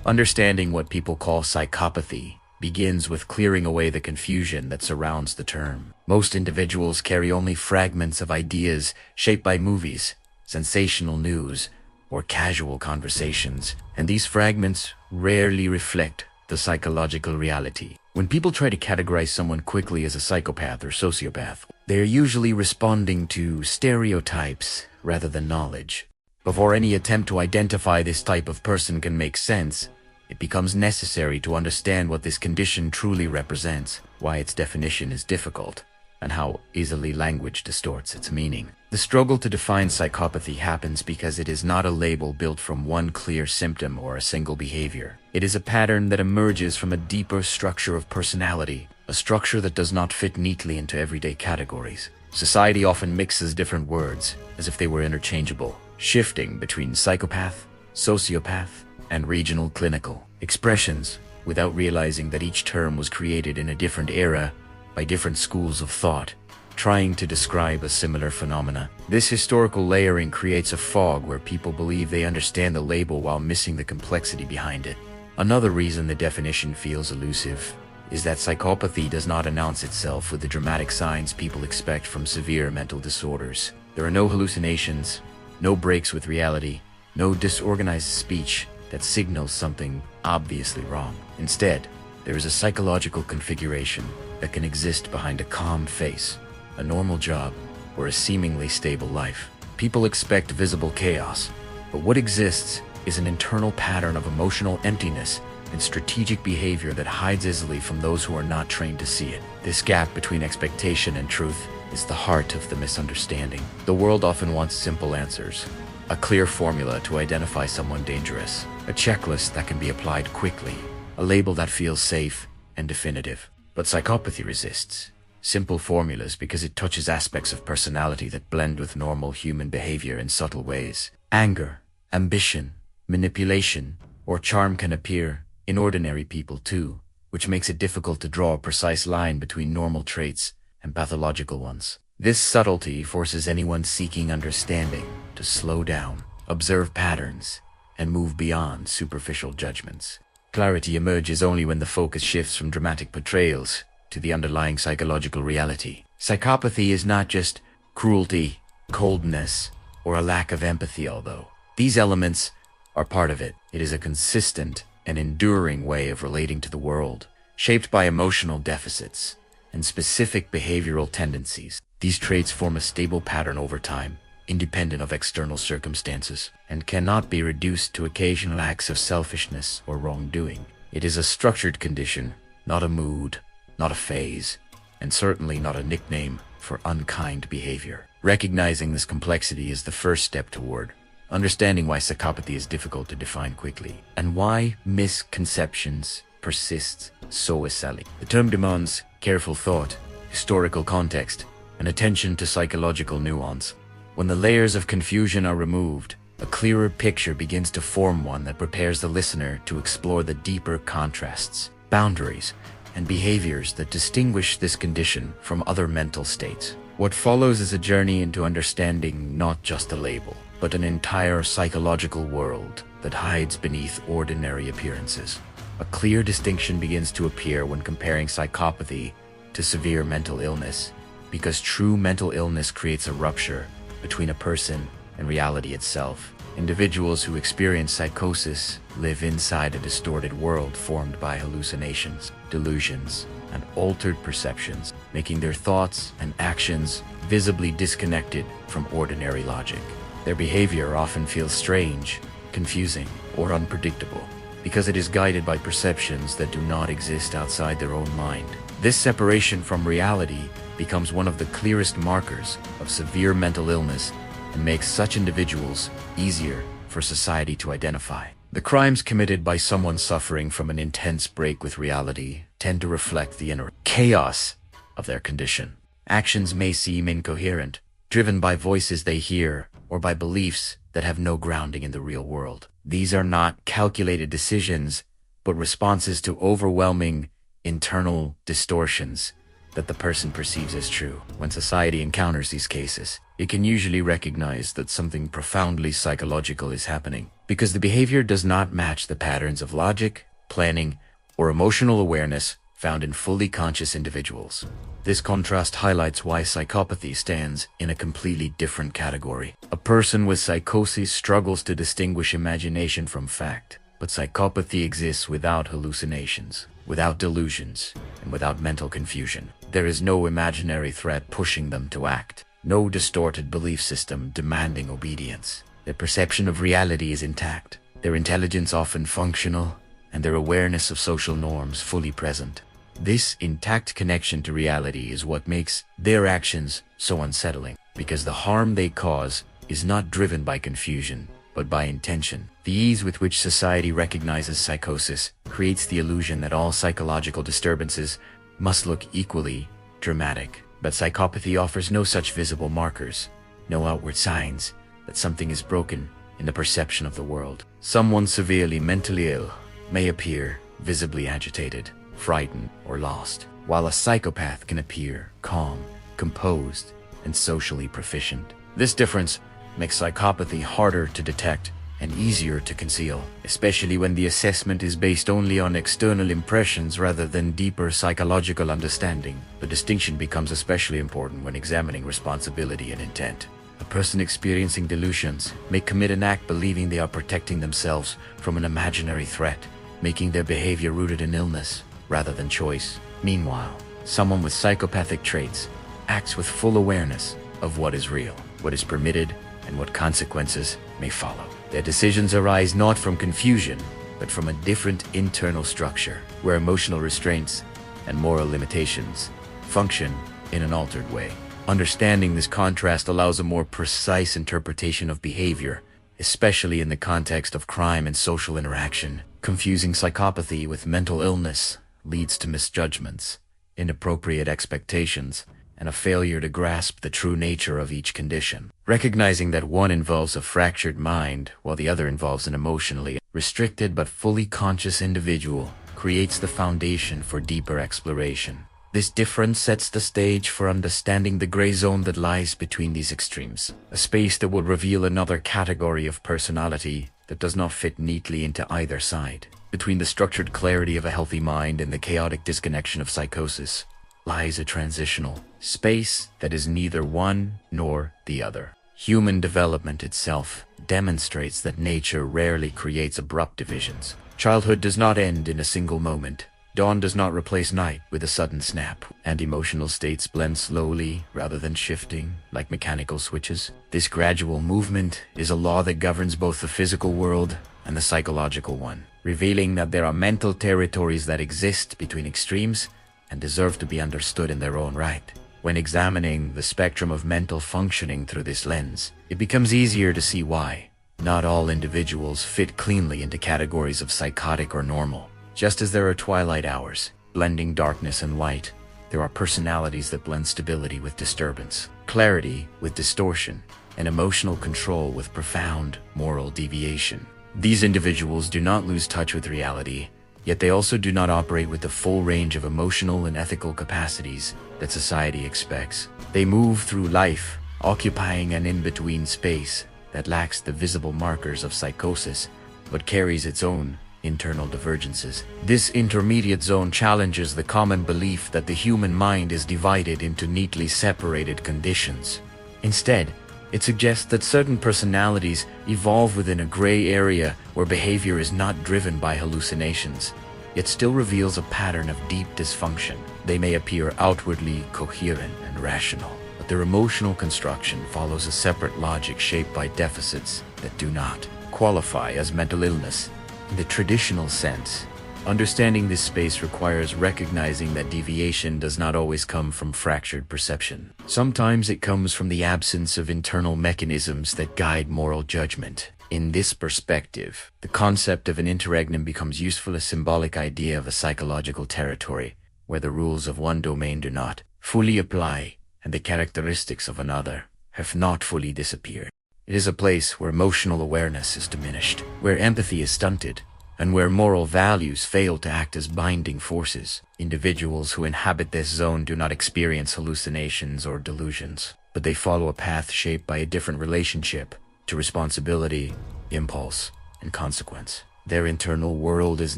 Understanding what people call psychopathy begins with clearing away the confusion that surrounds the term. Most individuals carry only fragments of ideas shaped by movies, sensational news, or casual conversations, and these fragments rarely reflect the psychological reality. When people try to categorize someone quickly as a psychopath or sociopath, they are usually responding to stereotypes rather than knowledge. Before any attempt to identify this type of person can make sense, it becomes necessary to understand what this condition truly represents, why its definition is difficult, and how easily language distorts its meaning. The struggle to define psychopathy happens because it is not a label built from one clear symptom or a single behavior. It is a pattern that emerges from a deeper structure of personality, a structure that does not fit neatly into everyday categories. Society often mixes different words, as if they were interchangeable, shifting between psychopath, sociopath, and regional clinical expressions, without realizing that each term was created in a different era by different schools of thought, trying to describe a similar phenomena. This historical layering creates a fog where people believe they understand the label while missing the complexity behind it. Another reason the definition feels elusive is that psychopathy does not announce itself with the dramatic signs people expect from severe mental disorders. There are no hallucinations, no breaks with reality, no disorganized speech that signals something obviously wrong. Instead, there is a psychological configuration that can exist behind a calm face, a normal job, or a seemingly stable life. People expect visible chaos, but what exists is an internal pattern of emotional emptiness and strategic behavior that hides easily from those who are not trained to see it. This gap between expectation and truth is the heart of the misunderstanding. The world often wants simple answers, a clear formula to identify someone dangerous, a checklist that can be applied quickly, a label that feels safe and definitive. But psychopathy resists simple formulas because it touches aspects of personality that blend with normal human behavior in subtle ways. Anger, ambition, manipulation, or charm can appear in ordinary people too, which makes it difficult to draw a precise line between normal traits and pathological ones. This subtlety forces anyone seeking understanding to slow down, observe patterns, and move beyond superficial judgments. Clarity emerges only when the focus shifts from dramatic portrayals to the underlying psychological reality. Psychopathy is not just cruelty, coldness, or a lack of empathy, although these elements are part of it. It is a consistent and enduring way of relating to the world, shaped by emotional deficits and specific behavioral tendencies. These traits form a stable pattern over time, independent of external circumstances, and cannot be reduced to occasional acts of selfishness or wrongdoing. It is a structured condition, not a mood, not a phase, and certainly not a nickname for unkind behavior. Recognizing this complexity is the first step toward understanding why psychopathy is difficult to define quickly, and why misconceptions persist so easily. The term demands careful thought, historical context, and attention to psychological nuance. When the layers of confusion are removed, a clearer picture begins to form, one that prepares the listener to explore the deeper contrasts, boundaries, and behaviors that distinguish this condition from other mental states. What follows is a journey into understanding not just a label, but an entire psychological world that hides beneath ordinary appearances. A clear distinction begins to appear when comparing psychopathy to severe mental illness, because true mental illness creates a rupture between a person and reality itself. Individuals who experience psychosis live inside a distorted world formed by hallucinations, delusions, and altered perceptions, making their thoughts and actions visibly disconnected from ordinary logic. Their behavior often feels strange, confusing, or unpredictable, because it is guided by perceptions that do not exist outside their own mind. This separation from reality becomes one of the clearest markers of severe mental illness and makes such individuals easier for society to identify. The crimes committed by someone suffering from an intense break with reality tend to reflect the inner chaos of their condition. Actions may seem incoherent, driven by voices they hear or by beliefs that have no grounding in the real world. These are not calculated decisions, but responses to overwhelming internal distortions that the person perceives as true. When society encounters these cases, it can usually recognize that something profoundly psychological is happening, because the behavior does not match the patterns of logic, planning, or emotional awareness found in fully conscious individuals. This contrast highlights why psychopathy stands in a completely different category. A person with psychosis struggles to distinguish imagination from fact, but psychopathy exists without hallucinations, without delusions, and without mental confusion. There is no imaginary threat pushing them to act, no distorted belief system demanding obedience. Their perception of reality is intact, their intelligence often functional, and their awareness of social norms fully present. This intact connection to reality is what makes their actions so unsettling, because the harm they cause is not driven by confusion, but by intention. The ease with which society recognizes psychosis creates the illusion that all psychological disturbances must look equally dramatic. But psychopathy offers no such visible markers, no outward signs that something is broken in the perception of the world. Someone severely mentally ill may appear visibly agitated, frightened, or lost, while a psychopath can appear calm, composed, and socially proficient. This difference makes psychopathy harder to detect and easier to conceal, especially when the assessment is based only on external impressions rather than deeper psychological understanding. The distinction becomes especially important when examining responsibility and intent. A person experiencing delusions may commit an act believing they are protecting themselves from an imaginary threat, making their behavior rooted in illness rather than choice. Meanwhile, someone with psychopathic traits acts with full awareness of what is real, what is permitted, and what consequences may follow. Their decisions arise not from confusion, but from a different internal structure, where emotional restraints and moral limitations function in an altered way. Understanding this contrast allows a more precise interpretation of behavior, especially in the context of crime and social interaction. Confusing psychopathy with mental illness leads to misjudgments, inappropriate expectations, and a failure to grasp the true nature of each condition. Recognizing that one involves a fractured mind while the other involves an emotionally restricted but fully conscious individual creates the foundation for deeper exploration. This difference sets the stage for understanding the gray zone that lies between these extremes, a space that will reveal another category of personality that does not fit neatly into either side. Between the structured clarity of a healthy mind and the chaotic disconnection of psychosis lies a transitional space that is neither one nor the other. Human development itself demonstrates that nature rarely creates abrupt divisions. Childhood does not end in a single moment. Dawn does not replace night with a sudden snap, and emotional states blend slowly rather than shifting like mechanical switches. This gradual movement is a law that governs both the physical world and the psychological one, revealing that there are mental territories that exist between extremes and deserve to be understood in their own right. When examining the spectrum of mental functioning through this lens, it becomes easier to see why not all individuals fit cleanly into categories of psychotic or normal. Just as there are twilight hours, blending darkness and light, there are personalities that blend stability with disturbance, clarity with distortion, and emotional control with profound moral deviation. These individuals do not lose touch with reality, yet they also do not operate with the full range of emotional and ethical capacities that society expects. They move through life, occupying an in-between space that lacks the visible markers of psychosis, but carries its own internal divergences. This intermediate zone challenges the common belief that the human mind is divided into neatly separated conditions. Instead, it suggests that certain personalities evolve within a gray area where behavior is not driven by hallucinations, yet still reveals a pattern of deep dysfunction. They may appear outwardly coherent and rational, but their emotional construction follows a separate logic shaped by deficits that do not qualify as mental illness in the traditional sense. Understanding this space requires recognizing that deviation does not always come from fractured perception. Sometimes it comes from the absence of internal mechanisms that guide moral judgment. In this perspective, the concept of an interregnum becomes useful as a symbolic idea of a psychological territory, where the rules of one domain do not fully apply and the characteristics of another have not fully disappeared. It is a place where emotional awareness is diminished, where empathy is stunted, and where moral values fail to act as binding forces. Individuals who inhabit this zone do not experience hallucinations or delusions. but they follow a path shaped by a different relationship to responsibility, impulse, and consequence. Their internal world is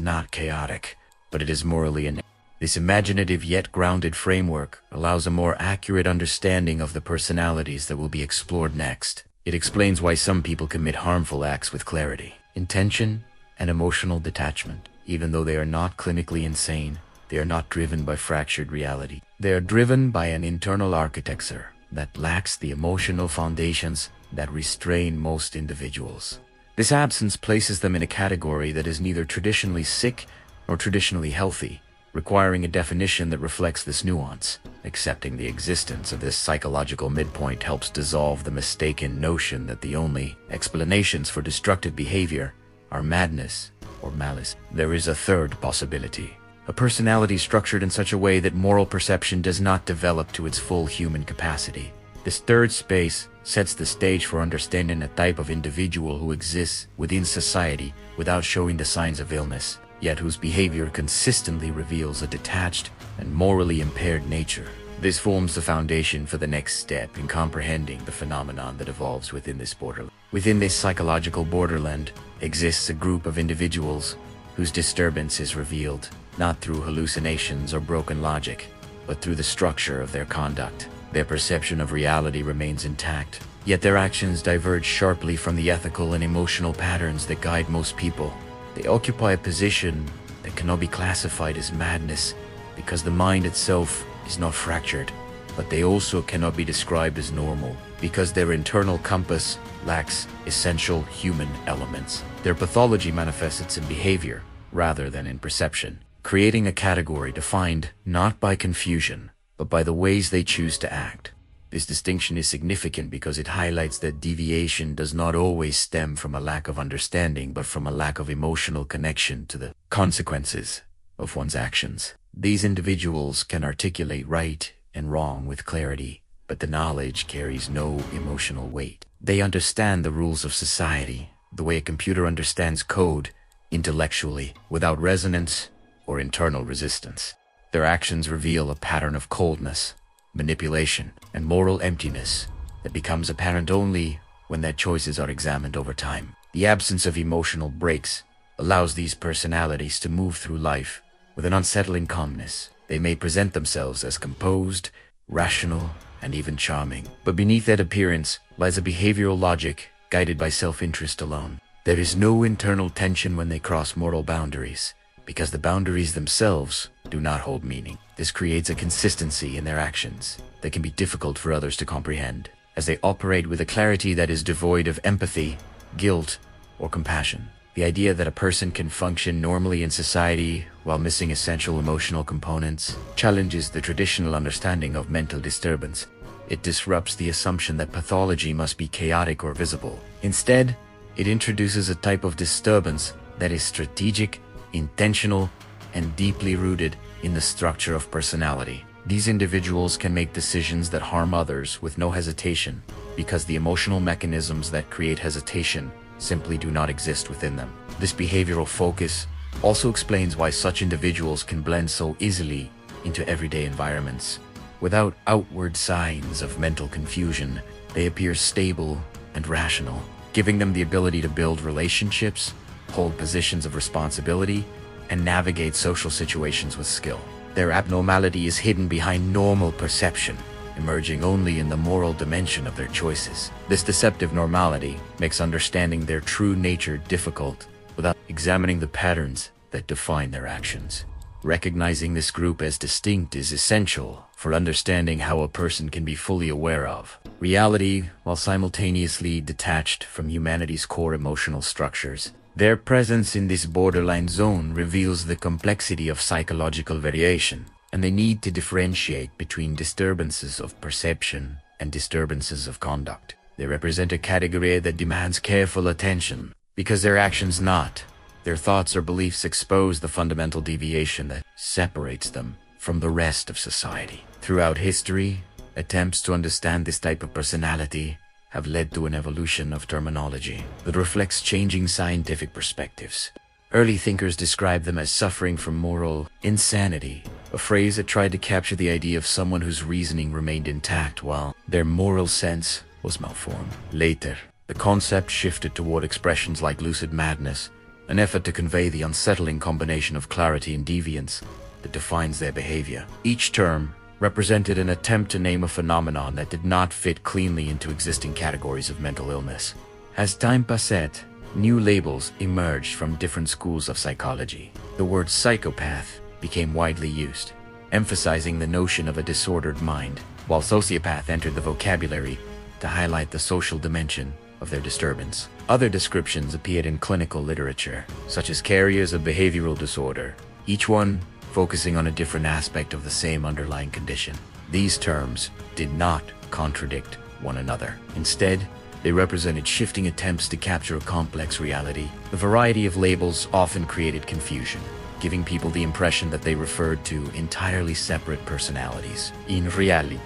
not chaotic, but it is morally innate. This imaginative yet grounded framework allows a more accurate understanding of the personalities that will be explored next. It explains why some people commit harmful acts with clarity, intention, and emotional detachment. Even though they are not clinically insane, they are not driven by fractured reality. They are driven by an internal architecture that lacks the emotional foundations that restrain most individuals. This absence places them in a category that is neither traditionally sick nor traditionally healthy, requiring a definition that reflects this nuance. Accepting the existence of this psychological midpoint helps dissolve the mistaken notion that the only explanations for destructive behavior are madness or malice. There is a third possibility: a personality structured in such a way that moral perception does not develop to its full human capacity. This third space sets the stage for understanding a type of individual who exists within society without showing the signs of illness, yet whose behavior consistently reveals a detached and morally impaired nature. This forms the foundation for the next step in comprehending the phenomenon that evolves within this borderland. Within this psychological borderland exists a group of individuals whose disturbance is revealed not through hallucinations or broken logic, but through the structure of their conduct. Their perception of reality remains intact, yet their actions diverge sharply from the ethical and emotional patterns that guide most people. They occupy a position that cannot be classified as madness because the mind itself is not fractured, but they also cannot be described as normal because their internal compass lacks essential human elements. Their pathology manifests in behavior rather than in perception, creating a category defined not by confusion, but by the ways they choose to act. This distinction is significant because it highlights that deviation does not always stem from a lack of understanding, but from a lack of emotional connection to the consequences of one's actions. These individuals can articulate right and wrong with clarity, but the knowledge carries no emotional weight. They understand the rules of society, the way a computer understands code, intellectually, without resonance or internal resistance. Their actions reveal a pattern of coldness, manipulation, and moral emptiness that becomes apparent only when their choices are examined over time. The absence of emotional breaks allows these personalities to move through life with an unsettling calmness. They may present themselves as composed, rational, and even charming, but beneath that appearance lies a behavioral logic guided by self-interest alone. There is no internal tension when they cross moral boundaries, because the boundaries themselves do not hold meaning. This creates a consistency in their actions that can be difficult for others to comprehend, as they operate with a clarity that is devoid of empathy, guilt, or compassion. The idea that a person can function normally in society while missing essential emotional components challenges the traditional understanding of mental disturbance. It disrupts the assumption that pathology must be chaotic or visible. Instead, it introduces a type of disturbance that is strategic, intentional, and deeply rooted in the structure of personality. These individuals can make decisions that harm others with no hesitation because the emotional mechanisms that create hesitation simply do not exist within them. This behavioral focus also explains why such individuals can blend so easily into everyday environments. Without outward signs of mental confusion, they appear stable and rational, giving them the ability to build relationships, hold positions of responsibility, and navigate social situations with skill. Their abnormality is hidden behind normal perception, emerging only in the moral dimension of their choices. This deceptive normality makes understanding their true nature difficult without examining the patterns that define their actions. Recognizing this group as distinct is essential for understanding how a person can be fully aware of reality while simultaneously detached from humanity's core emotional structures. Their presence in this borderline zone reveals the complexity of psychological variation, and they need to differentiate between disturbances of perception and disturbances of conduct. They represent a category that demands careful attention, because their actions not, their thoughts or beliefs expose the fundamental deviation that separates them from the rest of society. Throughout history, attempts to understand this type of personality have led to an evolution of terminology that reflects changing scientific perspectives. Early thinkers described them as suffering from moral insanity a phrase that tried to capture the idea of someone whose reasoning remained intact while their moral sense was malformed. Later, the concept shifted toward expressions like lucid madness, an effort to convey the unsettling combination of clarity and deviance that defines their behavior. Each term represented an attempt to name a phenomenon that did not fit cleanly into existing categories of mental illness. As time passed, new labels emerged from different schools of psychology. The word psychopath became widely used, emphasizing the notion of a disordered mind, while sociopath entered the vocabulary to highlight the social dimension of their disturbance. Other descriptions appeared in clinical literature, such as carriers of behavioral disorder, each one focusing on a different aspect of the same underlying condition. These terms did not contradict one another. Instead, they represented shifting attempts to capture a complex reality. The variety of labels often created confusion, giving people the impression that they referred to entirely separate personalities. In reality,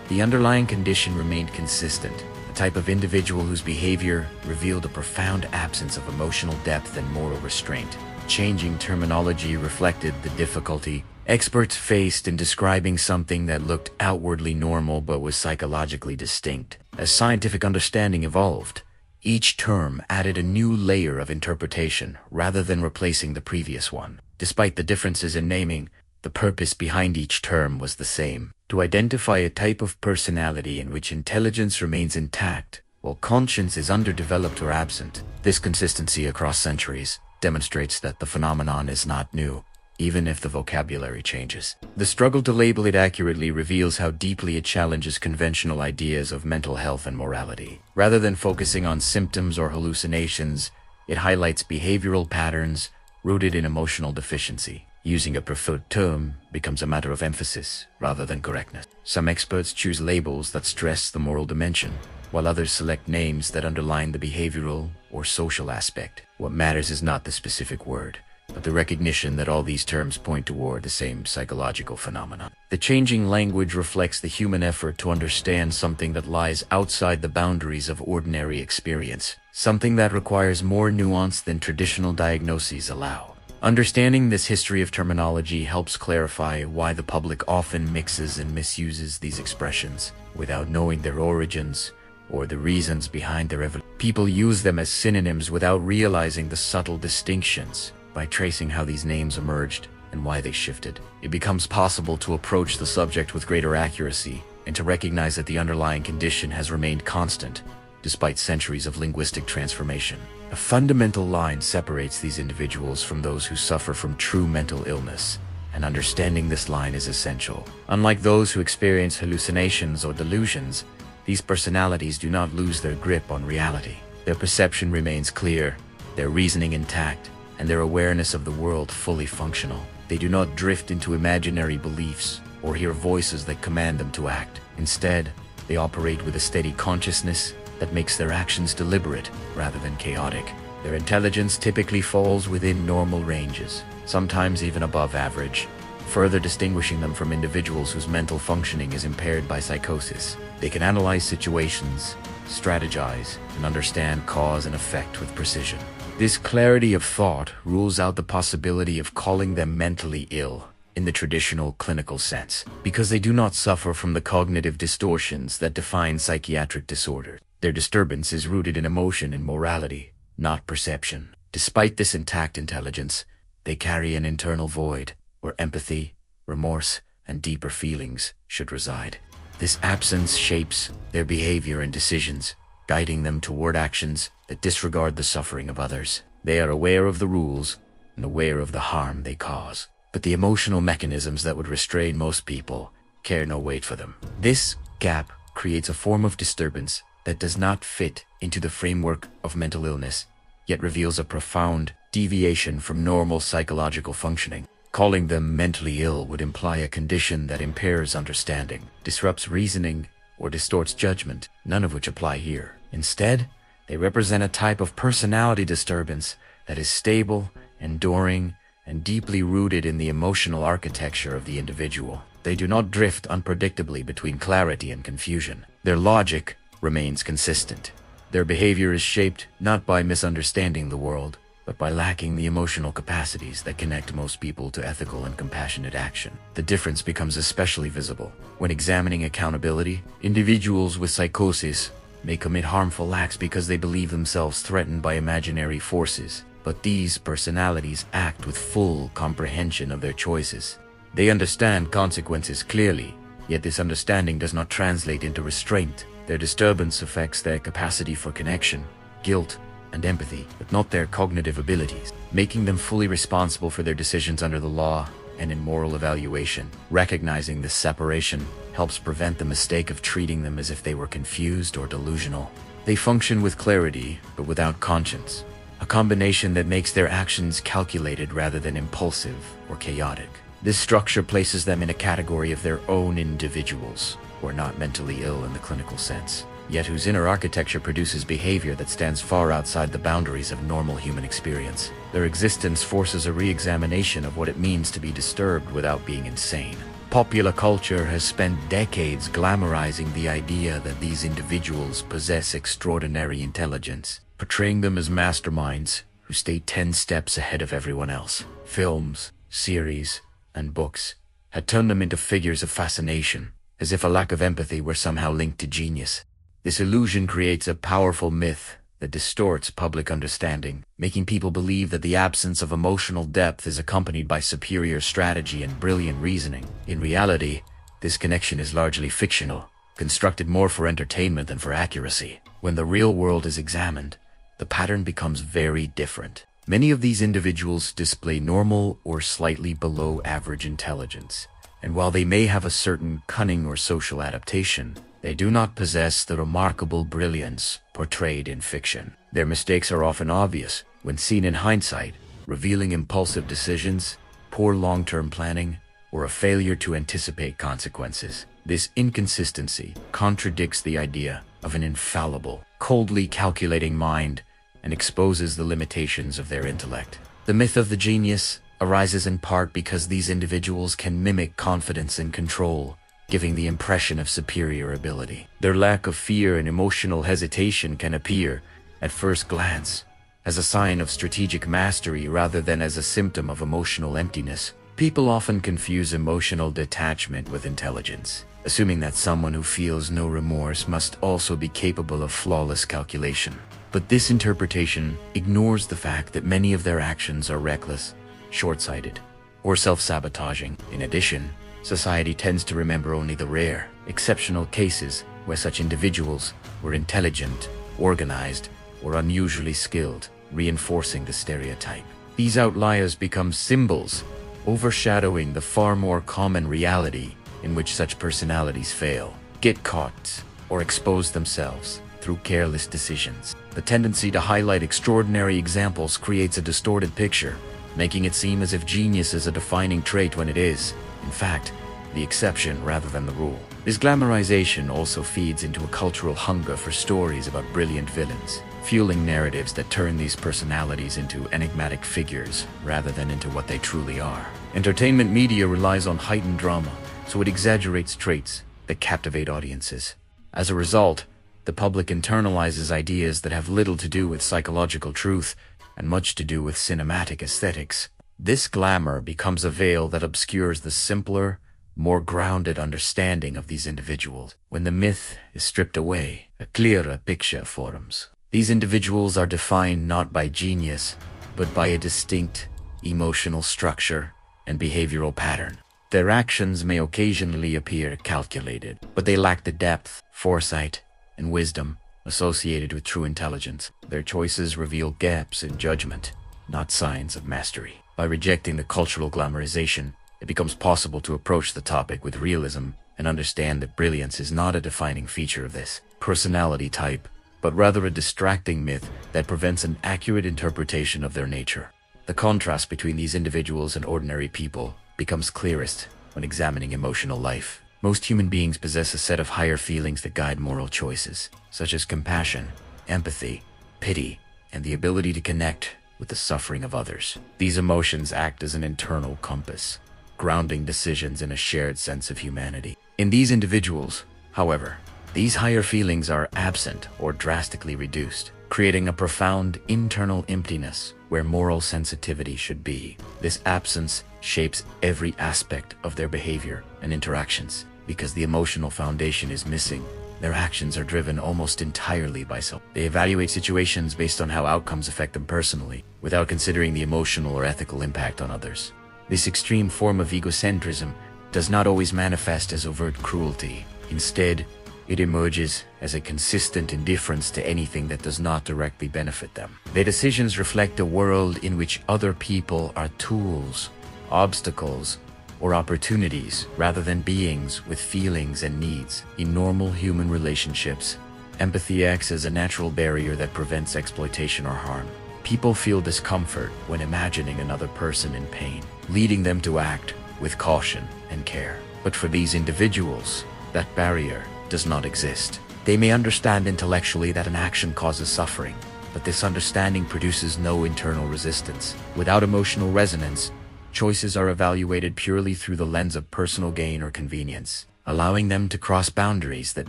the underlying condition remained consistent, a type of individual whose behavior revealed a profound absence of emotional depth and moral restraint. Changing terminology reflected the difficulty experts faced in describing something that looked outwardly normal but was psychologically distinct. As scientific understanding evolved, each term added a new layer of interpretation rather than replacing the previous one. Despite the differences in naming, the purpose behind each term was the same: to identify a type of personality in which intelligence remains intact while conscience is underdeveloped or absent. This consistency across centuries demonstrates that the phenomenon is not new, even if the vocabulary changes. The struggle to label it accurately reveals how deeply it challenges conventional ideas of mental health and morality. Rather than focusing on symptoms or hallucinations, it highlights behavioral patterns rooted in emotional deficiency. Using a preferred term becomes a matter of emphasis rather than correctness. Some experts choose labels that stress the moral dimension, while others select names that underline the behavioral or social aspect. What matters is not the specific word, but the recognition that all these terms point toward the same psychological phenomenon. The changing language reflects the human effort to understand something that lies outside the boundaries of ordinary experience, something that requires more nuance than traditional diagnoses allow. Understanding this history of terminology helps clarify why the public often mixes and misuses these expressions without knowing their origins or the reasons behind their evolution. People use them as synonyms without realizing the subtle distinctions. By tracing how these names emerged and why they shifted, it becomes possible to approach the subject with greater accuracy and to recognize that the underlying condition has remained constant despite centuries of linguistic transformation. A fundamental line separates these individuals from those who suffer from true mental illness, and understanding this line is essential. Unlike those who experience hallucinations or delusions, these personalities do not lose their grip on reality. Their perception remains clear, their reasoning intact, and their awareness of the world fully functional. They do not drift into imaginary beliefs or hear voices that command them to act. Instead, they operate with a steady consciousness that makes their actions deliberate rather than chaotic. Their intelligence typically falls within normal ranges, sometimes even above average, further distinguishing them from individuals whose mental functioning is impaired by psychosis. They can analyze situations, strategize, and understand cause and effect with precision. This clarity of thought rules out the possibility of calling them mentally ill in the traditional clinical sense, because they do not suffer from the cognitive distortions that define psychiatric disorders. Their disturbance is rooted in emotion and morality, not perception. Despite this intact intelligence, they carry an internal void where empathy, remorse, and deeper feelings should reside. This absence shapes their behavior and decisions, guiding them toward actions that disregard the suffering of others. They are aware of the rules and aware of the harm they cause, but the emotional mechanisms that would restrain most people carry no weight for them. This gap creates a form of disturbance that does not fit into the framework of mental illness, yet reveals a profound deviation from normal psychological functioning. Calling them mentally ill would imply a condition that impairs understanding, disrupts reasoning, or distorts judgment, none of which apply here. Instead, they represent a type of personality disturbance that is stable, enduring, and deeply rooted in the emotional architecture of the individual. They do not drift unpredictably between clarity and confusion. Their logic remains consistent. Their behavior is shaped not by misunderstanding the world, but by lacking the emotional capacities that connect most people to ethical and compassionate action. The difference becomes especially visible when examining accountability. Individuals with psychosis may commit harmful acts because they believe themselves threatened by imaginary forces, but these personalities act with full comprehension of their choices. They understand consequences clearly, yet this understanding does not translate into restraint. Their disturbance affects their capacity for connection, guilt, and empathy, but not their cognitive abilities, making them fully responsible for their decisions under the law and in moral evaluation. Recognizing this separation helps prevent the mistake of treating them as if they were confused or delusional. They function with clarity, but without conscience, a combination that makes their actions calculated rather than impulsive or chaotic. This structure places them in a category of their own individuals, who are not mentally ill in the clinical sense, yet whose inner architecture produces behavior that stands far outside the boundaries of normal human experience. Their existence forces a re-examination of what it means to be disturbed without being insane. Popular culture has spent decades glamorizing the idea that these individuals possess extraordinary intelligence, portraying them as masterminds who stay 10 steps ahead of everyone else. Films, series, and books had turned them into figures of fascination, as if a lack of empathy were somehow linked to genius. This illusion creates a powerful myth that distorts public understanding, making people believe that the absence of emotional depth is accompanied by superior strategy and brilliant reasoning. In reality, this connection is largely fictional, constructed more for entertainment than for accuracy. When the real world is examined, the pattern becomes very different. Many of these individuals display normal or slightly below average intelligence, and while they may have a certain cunning or social adaptation, they do not possess the remarkable brilliance portrayed in fiction. Their mistakes are often obvious when seen in hindsight, revealing impulsive decisions, poor long-term planning, or a failure to anticipate consequences. This inconsistency contradicts the idea of an infallible, coldly calculating mind and exposes the limitations of their intellect. The myth of the genius arises in part because these individuals can mimic confidence and control, giving the impression of superior ability. Their lack of fear and emotional hesitation can appear, at first glance, as a sign of strategic mastery rather than as a symptom of emotional emptiness. People often confuse emotional detachment with intelligence, assuming that someone who feels no remorse must also be capable of flawless calculation. But this interpretation ignores the fact that many of their actions are reckless, short-sighted, or self-sabotaging. In addition, society tends to remember only the rare, exceptional cases where such individuals were intelligent, organized, or unusually skilled, reinforcing the stereotype. These outliers become symbols, overshadowing the far more common reality in which such personalities fail, get caught, or expose themselves through careless decisions. The tendency to highlight extraordinary examples creates a distorted picture, making it seem as if genius is a defining trait when it is, in fact, the exception rather than the rule. This glamorization also feeds into a cultural hunger for stories about brilliant villains, fueling narratives that turn these personalities into enigmatic figures rather than into what they truly are. Entertainment media relies on heightened drama, so it exaggerates traits that captivate audiences. As a result, the public internalizes ideas that have little to do with psychological truth and much to do with cinematic aesthetics. This glamour becomes a veil that obscures the simpler, more grounded understanding of these individuals. When the myth is stripped away, a clearer picture forms. These individuals are defined not by genius, but by a distinct emotional structure and behavioral pattern. Their actions may occasionally appear calculated, but they lack the depth, foresight, and wisdom associated with true intelligence. Their choices reveal gaps in judgment, not signs of mastery. By rejecting the cultural glamorization, it becomes possible to approach the topic with realism and understand that brilliance is not a defining feature of this personality type, but rather a distracting myth that prevents an accurate interpretation of their nature. The contrast between these individuals and ordinary people becomes clearest when examining emotional life. Most human beings possess a set of higher feelings that guide moral choices, such as compassion, empathy, pity, and the ability to connect with the suffering of others. These emotions act as an internal compass, grounding decisions in a shared sense of humanity. In these individuals, however, these higher feelings are absent or drastically reduced, creating a profound internal emptiness where moral sensitivity should be. This absence shapes every aspect of their behavior and interactions. Because the emotional foundation is missing, their actions are driven almost entirely by self. They evaluate situations based on how outcomes affect them personally, without considering the emotional or ethical impact on others. This extreme form of egocentrism does not always manifest as overt cruelty. Instead, it emerges as a consistent indifference to anything that does not directly benefit them. Their decisions reflect a world in which other people are tools, obstacles, or opportunities rather than beings with feelings and needs. In normal human relationships, empathy acts as a natural barrier that prevents exploitation or harm. People feel discomfort when imagining another person in pain, leading them to act with caution and care. But for these individuals, that barrier does not exist. They may understand intellectually that an action causes suffering, but this understanding produces no internal resistance. Without emotional resonance, choices are evaluated purely through the lens of personal gain or convenience, allowing them to cross boundaries that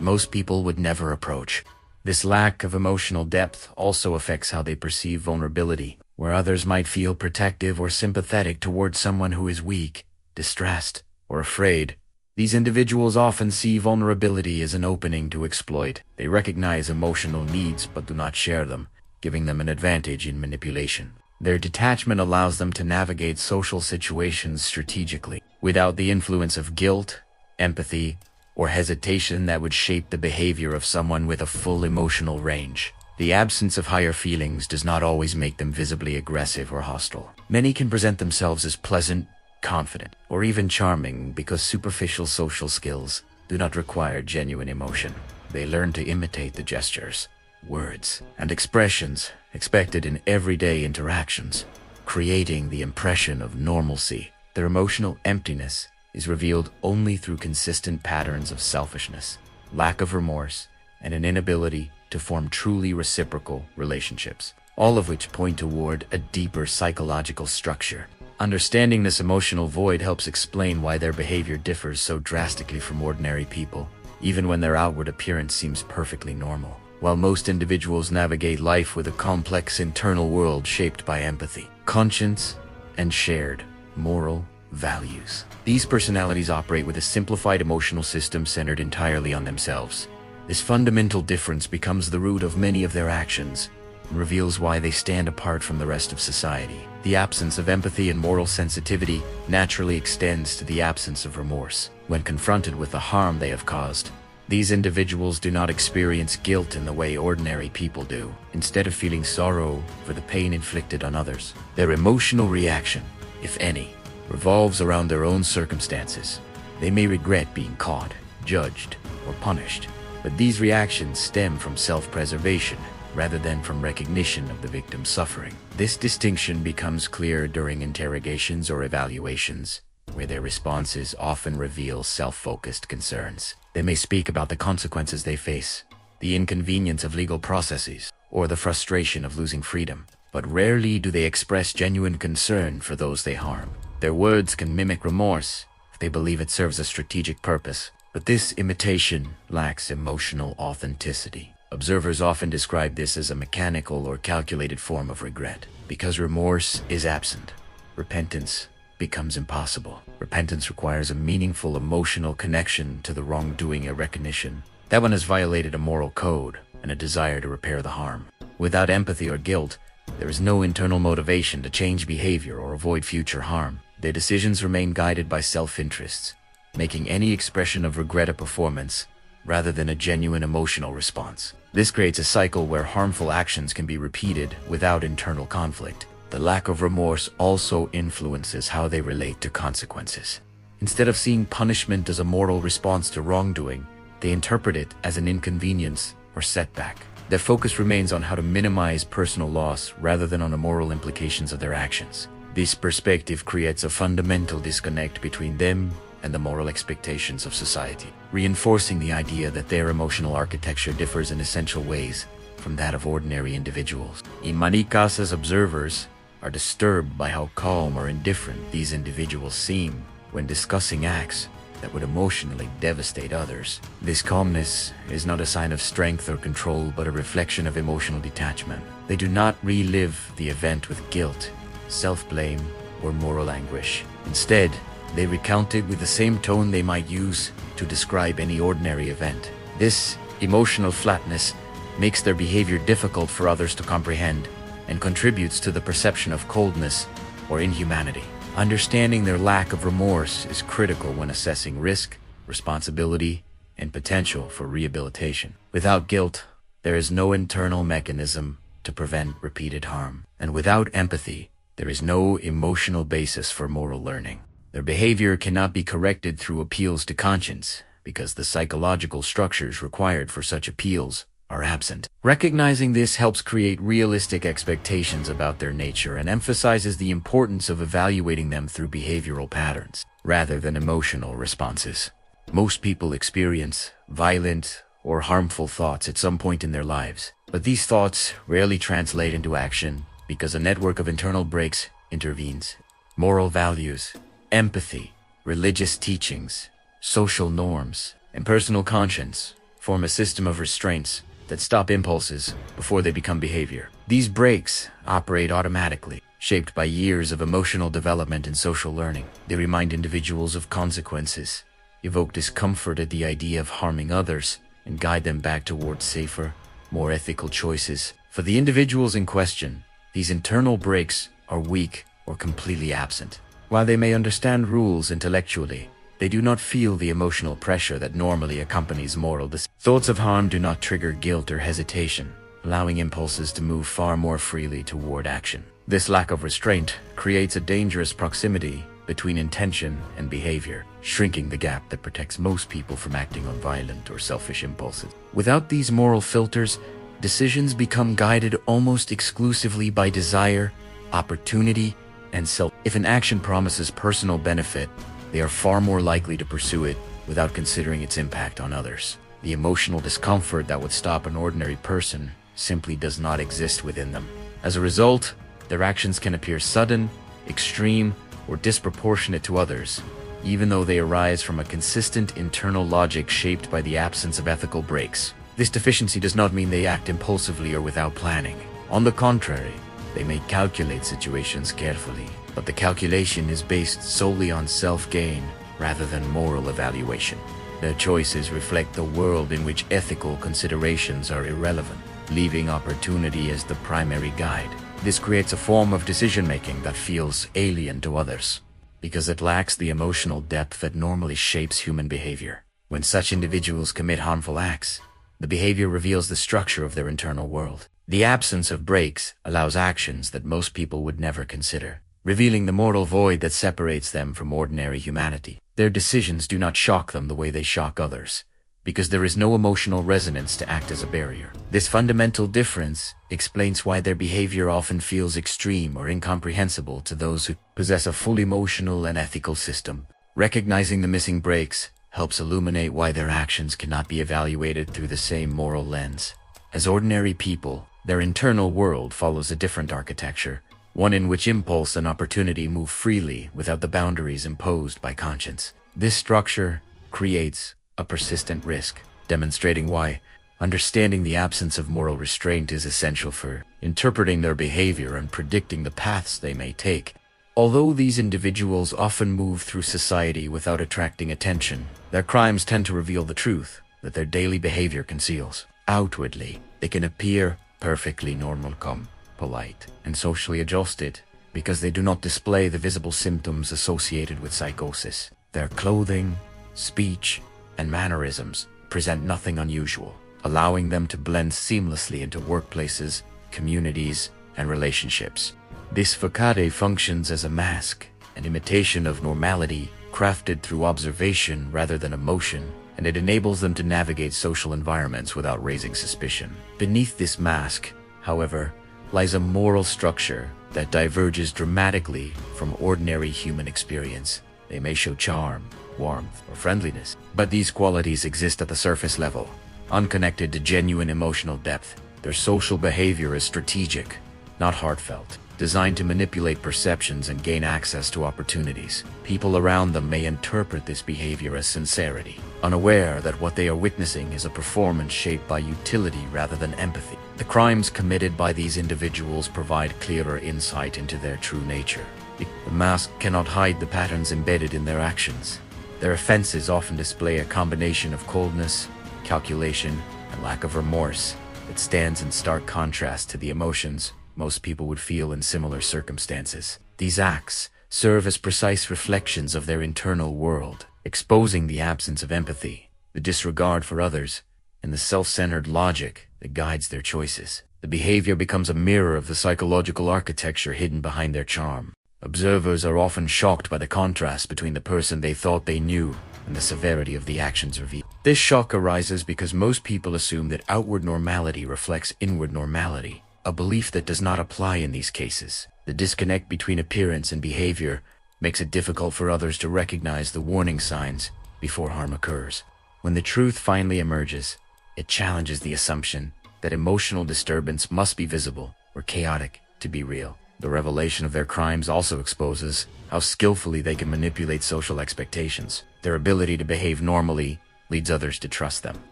most people would never approach. This lack of emotional depth also affects how they perceive vulnerability, where others might feel protective or sympathetic towards someone who is weak, distressed, or afraid. These individuals often see vulnerability as an opening to exploit. They recognize emotional needs but do not share them, giving them an advantage in manipulation. Their detachment allows them to navigate social situations strategically, without the influence of guilt, empathy, or hesitation that would shape the behavior of someone with a full emotional range. The absence of higher feelings does not always make them visibly aggressive or hostile. Many can present themselves as pleasant, confident, or even charming because superficial social skills do not require genuine emotion. They learn to imitate the gestures, words, and expressions expected in everyday interactions, creating the impression of normalcy. Their emotional emptiness is revealed only through consistent patterns of selfishness, lack of remorse, and an inability to form truly reciprocal relationships, all of which point toward a deeper psychological structure. Understanding this emotional void helps explain why their behavior differs so drastically from ordinary people, even when their outward appearance seems perfectly normal. While most individuals navigate life with a complex internal world shaped by empathy, conscience, and shared moral values, these personalities operate with a simplified emotional system centered entirely on themselves. This fundamental difference becomes the root of many of their actions and reveals why they stand apart from the rest of society. The absence of empathy and moral sensitivity naturally extends to the absence of remorse. When confronted with the harm they have caused, these individuals do not experience guilt in the way ordinary people do. Instead of feeling sorrow for the pain inflicted on others, their emotional reaction, if any, revolves around their own circumstances. They may regret being caught, judged, or punished, but these reactions stem from self-preservation rather than from recognition of the victim's suffering. This distinction becomes clear during interrogations or evaluations, where their responses often reveal self-focused concerns. They may speak about the consequences they face, the inconvenience of legal processes, or the frustration of losing freedom, but rarely do they express genuine concern for those they harm. Their words can mimic remorse if they believe it serves a strategic purpose, but this imitation lacks emotional authenticity. Observers often describe this as a mechanical or calculated form of regret. Because remorse is absent, repentance becomes impossible. Repentance requires a meaningful emotional connection to the wrongdoing, a recognition that one has violated a moral code and a desire to repair the harm. Without empathy or guilt, there is no internal motivation to change behavior or avoid future harm. Their decisions remain guided by self-interests, making any expression of regret a performance rather than a genuine emotional response. This creates a cycle where harmful actions can be repeated without internal conflict. The lack of remorse also influences how they relate to consequences. Instead of seeing punishment as a moral response to wrongdoing, they interpret it as an inconvenience or setback. Their focus remains on how to minimize personal loss rather than on the moral implications of their actions. This perspective creates a fundamental disconnect between them and the moral expectations of society, reinforcing the idea that their emotional architecture differs in essential ways from that of ordinary individuals. In many cases, observers are disturbed by how calm or indifferent these individuals seem when discussing acts that would emotionally devastate others. This calmness is not a sign of strength or control, but a reflection of emotional detachment. They do not relive the event with guilt, self-blame, or moral anguish. Instead, they recount it with the same tone they might use to describe any ordinary event. This emotional flatness makes their behavior difficult for others to comprehend and contributes to the perception of coldness or inhumanity. Understanding their lack of remorse is critical when assessing risk, responsibility, and potential for rehabilitation. Without guilt, there is no internal mechanism to prevent repeated harm. And without empathy, there is no emotional basis for moral learning. Their behavior cannot be corrected through appeals to conscience, because the psychological structures required for such appeals are absent. Recognizing this helps create realistic expectations about their nature and emphasizes the importance of evaluating them through behavioral patterns, rather than emotional responses. Most people experience violent or harmful thoughts at some point in their lives, but these thoughts rarely translate into action because a network of internal brakes intervenes. Moral values, empathy, religious teachings, social norms, and personal conscience form a system of restraints that stop impulses before they become behavior. These brakes operate automatically, shaped by years of emotional development and social learning. They remind individuals of consequences, evoke discomfort at the idea of harming others, and guide them back towards safer, more ethical choices. For the individuals in question, these internal brakes are weak or completely absent. While they may understand rules intellectually, they do not feel the emotional pressure that normally accompanies moral decisions. Thoughts of harm do not trigger guilt or hesitation, allowing impulses to move far more freely toward action. This lack of restraint creates a dangerous proximity between intention and behavior, shrinking the gap that protects most people from acting on violent or selfish impulses. Without these moral filters, decisions become guided almost exclusively by desire, opportunity, and self. If an action promises personal benefit, they are far more likely to pursue it without considering its impact on others. The emotional discomfort that would stop an ordinary person simply does not exist within them. As a result, their actions can appear sudden, extreme, or disproportionate to others, even though they arise from a consistent internal logic shaped by the absence of ethical brakes. This deficiency does not mean they act impulsively or without planning. On the contrary, they may calculate situations carefully, but the calculation is based solely on self-gain rather than moral evaluation. Their choices reflect the world in which ethical considerations are irrelevant, leaving opportunity as the primary guide. This creates a form of decision-making that feels alien to others, because it lacks the emotional depth that normally shapes human behavior. When such individuals commit harmful acts, the behavior reveals the structure of their internal world. The absence of brakes allows actions that most people would never consider, revealing the moral void that separates them from ordinary humanity. Their decisions do not shock them the way they shock others, because there is no emotional resonance to act as a barrier. This fundamental difference explains why their behavior often feels extreme or incomprehensible to those who possess a full emotional and ethical system. Recognizing the missing brakes helps illuminate why their actions cannot be evaluated through the same moral lens. As ordinary people, their internal world follows a different architecture, one in which impulse and opportunity move freely without the boundaries imposed by conscience. This structure creates a persistent risk, demonstrating why understanding the absence of moral restraint is essential for interpreting their behavior and predicting the paths they may take. Although these individuals often move through society without attracting attention, their crimes tend to reveal the truth that their daily behavior conceals. Outwardly, they can appear perfectly normal, calm, polite, and socially adjusted because they do not display the visible symptoms associated with psychosis. Their clothing, speech, and mannerisms present nothing unusual, allowing them to blend seamlessly into workplaces, communities, and relationships. This facade functions as a mask, an imitation of normality crafted through observation rather than emotion, and it enables them to navigate social environments without raising suspicion. Beneath this mask, however, lies a moral structure that diverges dramatically from ordinary human experience. They may show charm, warmth, or friendliness, but these qualities exist at the surface level, unconnected to genuine emotional depth. Their social behavior is strategic, not heartfelt. designed to manipulate perceptions and gain access to opportunities. People around them may interpret this behavior as sincerity, unaware that what they are witnessing is a performance shaped by utility rather than empathy. The crimes committed by these individuals provide clearer insight into their true nature. The mask cannot hide the patterns embedded in their actions. Their offenses often display a combination of coldness, calculation, and lack of remorse that stands in stark contrast to the emotions most people would feel in similar circumstances. These acts serve as precise reflections of their internal world, exposing the absence of empathy, the disregard for others, and the self-centered logic that guides their choices. The behavior becomes a mirror of the psychological architecture hidden behind their charm. Observers are often shocked by the contrast between the person they thought they knew and the severity of the actions revealed. This shock arises because most people assume that outward normality reflects inward normality, a belief that does not apply in these cases. The disconnect between appearance and behavior makes it difficult for others to recognize the warning signs before harm occurs. When the truth finally emerges, it challenges the assumption that emotional disturbance must be visible or chaotic to be real. The revelation of their crimes also exposes how skillfully they can manipulate social expectations. Their ability to behave normally leads others to trust them,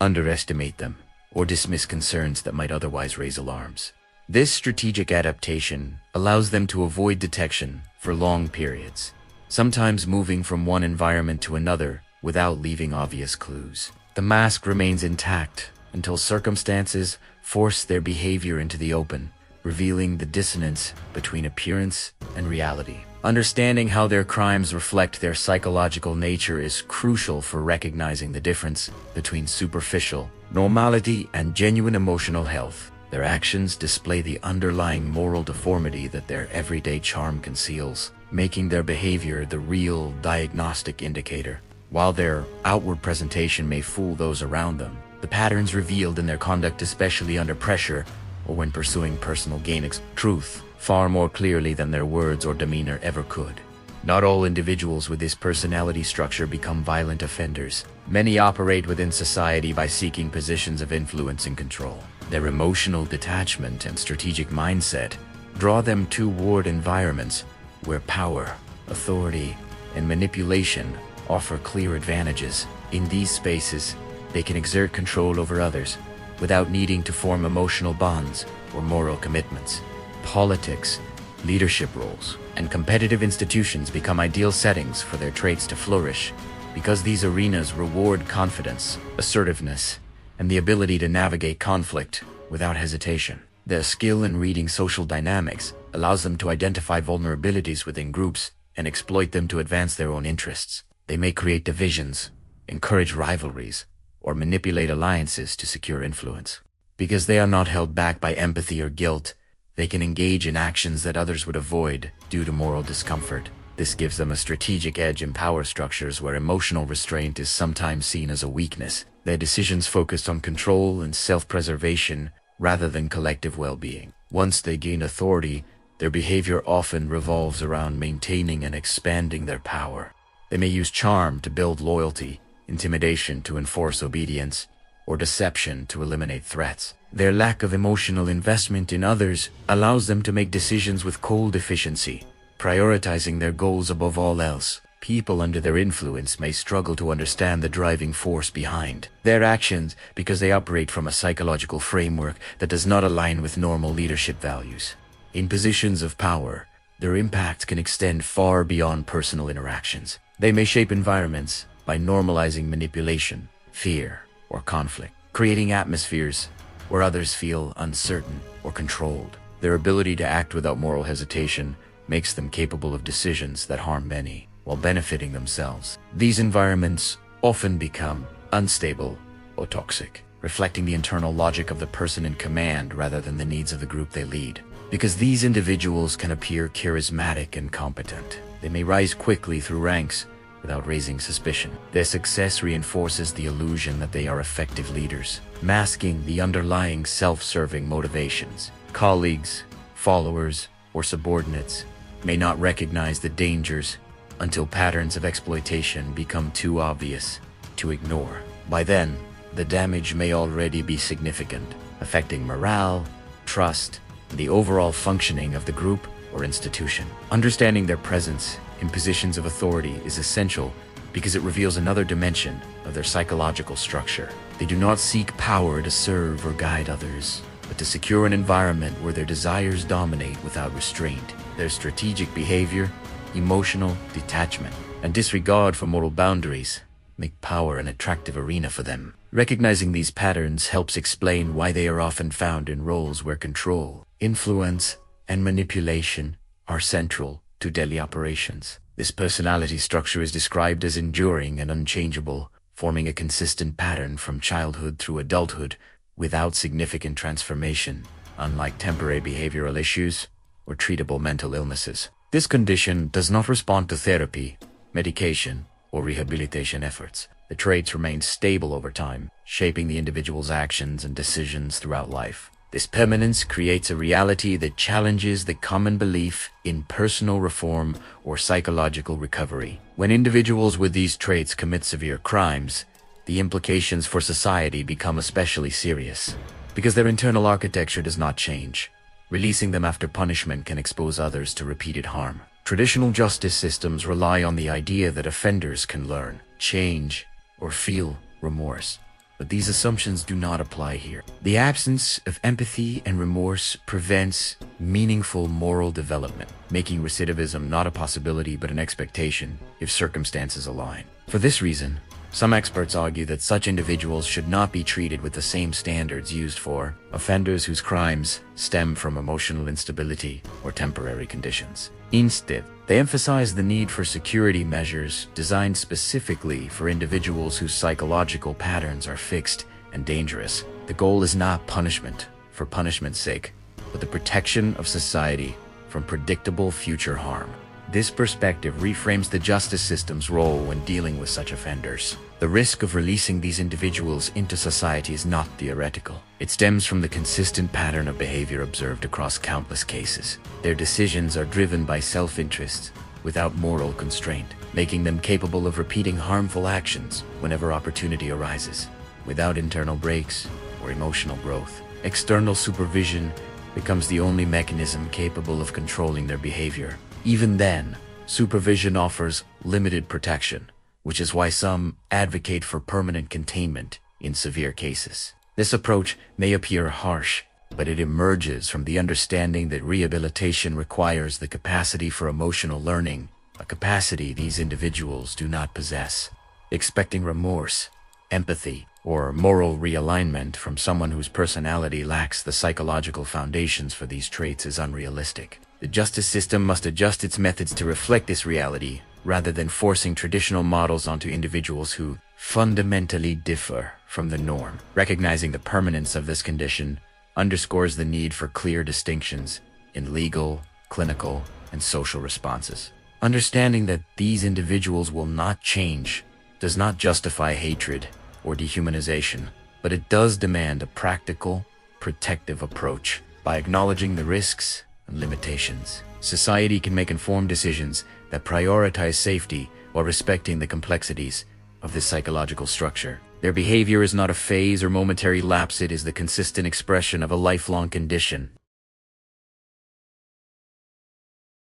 underestimate them, or dismiss concerns that might otherwise raise alarms. This strategic adaptation allows them to avoid detection for long periods, sometimes moving from one environment to another without leaving obvious clues. The mask remains intact until circumstances force their behavior into the open, revealing the dissonance between appearance and reality. Understanding how their crimes reflect their psychological nature is crucial for recognizing the difference between superficial normality and genuine emotional health. Their actions display the underlying moral deformity that their everyday charm conceals, making their behavior the real diagnostic indicator. While their outward presentation may fool those around them, the patterns revealed in their conduct, especially under pressure or when pursuing personal gain, truth far more clearly than their words or demeanor ever could. Not all individuals with this personality structure become violent offenders. Many operate within society by seeking positions of influence and control. Their emotional detachment and strategic mindset draw them toward environments where power, authority, and manipulation offer clear advantages. In these spaces, they can exert control over others without needing to form emotional bonds or moral commitments. Politics, leadership roles, and competitive institutions become ideal settings for their traits to flourish because these arenas reward confidence, assertiveness, and the ability to navigate conflict without hesitation. Their skill in reading social dynamics allows them to identify vulnerabilities within groups and exploit them to advance their own interests. They may create divisions, encourage rivalries, or manipulate alliances to secure influence. Because they are not held back by empathy or guilt, they can engage in actions that others would avoid due to moral discomfort. This gives them a strategic edge in power structures where emotional restraint is sometimes seen as a weakness. Their decisions focus on control and self-preservation rather than collective well-being. Once they gain authority, their behavior often revolves around maintaining and expanding their power. They may use charm to build loyalty, intimidation to enforce obedience, or deception to eliminate threats. Their lack of emotional investment in others allows them to make decisions with cold efficiency, prioritizing their goals above all else. People under their influence may struggle to understand the driving force behind their actions because they operate from a psychological framework that does not align with normal leadership values. In positions of power, their impact can extend far beyond personal interactions. They may shape environments by normalizing manipulation, fear, or conflict, creating atmospheres where others feel uncertain or controlled. Their ability to act without moral hesitation makes them capable of decisions that harm many while benefiting themselves. These environments often become unstable or toxic, reflecting the internal logic of the person in command rather than the needs of the group they lead. Because these individuals can appear charismatic and competent, they may rise quickly through ranks without raising suspicion. Their success reinforces the illusion that they are effective leaders, masking the underlying self-serving motivations. Colleagues, followers, or subordinates may not recognize the dangers until patterns of exploitation become too obvious to ignore. By then, the damage may already be significant, affecting morale, trust, and the overall functioning of the group or institution. Understanding their presence in positions of authority is essential because it reveals another dimension of their psychological structure. They do not seek power to serve or guide others, but to secure an environment where their desires dominate without restraint. Their strategic behavior, emotional detachment, and disregard for moral boundaries make power an attractive arena for them. Recognizing these patterns helps explain why they are often found in roles where control, influence, and manipulation are central to daily operations. This personality structure is described as enduring and unchangeable, forming a consistent pattern from childhood through adulthood without significant transformation, unlike temporary behavioral issues or treatable mental illnesses. This condition does not respond to therapy, medication, or rehabilitation efforts. The traits remain stable over time, shaping the individual's actions and decisions throughout life. This permanence creates a reality that challenges the common belief in personal reform or psychological recovery. When individuals with these traits commit severe crimes, the implications for society become especially serious, because their internal architecture does not change. Releasing them after punishment can expose others to repeated harm. Traditional justice systems rely on the idea that offenders can learn, change, or feel remorse. But these assumptions do not apply here. The absence of empathy and remorse prevents meaningful moral development, making recidivism not a possibility but an expectation if circumstances align. For this reason, some experts argue that such individuals should not be treated with the same standards used for offenders whose crimes stem from emotional instability or temporary conditions. Instead, they emphasize the need for security measures designed specifically for individuals whose psychological patterns are fixed and dangerous. The goal is not punishment for punishment's sake, but the protection of society from predictable future harm. This perspective reframes the justice system's role when dealing with such offenders. The risk of releasing these individuals into society is not theoretical. It stems from the consistent pattern of behavior observed across countless cases. Their decisions are driven by self-interest without moral constraint, making them capable of repeating harmful actions whenever opportunity arises, without internal breaks or emotional growth. External supervision becomes the only mechanism capable of controlling their behavior. Even then, supervision offers limited protection, which is why some advocate for permanent containment in severe cases. This approach may appear harsh, but it emerges from the understanding that rehabilitation requires the capacity for emotional learning, a capacity these individuals do not possess. Expecting remorse, empathy, or moral realignment from someone whose personality lacks the psychological foundations for these traits is unrealistic. The justice system must adjust its methods to reflect this reality, rather than forcing traditional models onto individuals who fundamentally differ from the norm. Recognizing the permanence of this condition underscores the need for clear distinctions in legal, clinical, and social responses. Understanding that these individuals will not change does not justify hatred or dehumanization, but it does demand a practical, protective approach. By acknowledging the risks and limitations, society can make informed decisions that prioritize safety while respecting the complexities of this psychological structure. Their behavior is not a phase or momentary lapse, it is the consistent expression of a lifelong condition